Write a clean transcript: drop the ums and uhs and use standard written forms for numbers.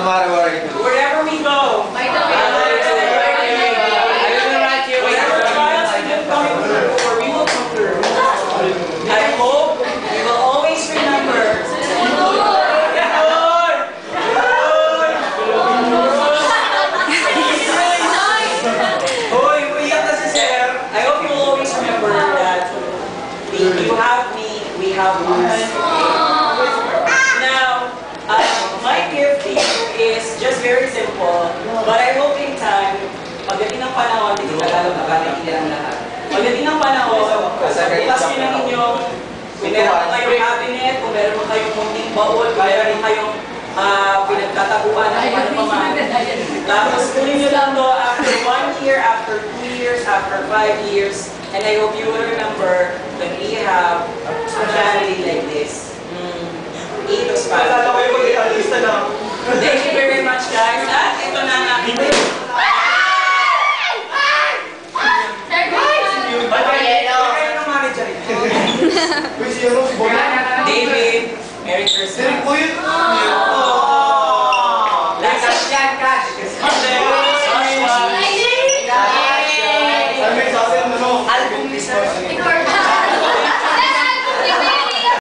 matter what I do. Wherever we go, whatever trials we have come through, or we will come through, I hope we will always remember. I hope you will always remember that you have me, we have us. Now, my gift to you is just very simple, but I hope in time, pagdating ng panahon, hindi Tagalog nakakaintindihan ang lahat. Pagdating ng panahon, bukas nyo ng inyong, kung meron kayong cabinet, kung meron kayong munting baon, kung meron kayong pinagtatabuan ng panupaman. Tapos kunin nyo lang to after 1 year, after 2 years, after 5 years, and I hope you will remember that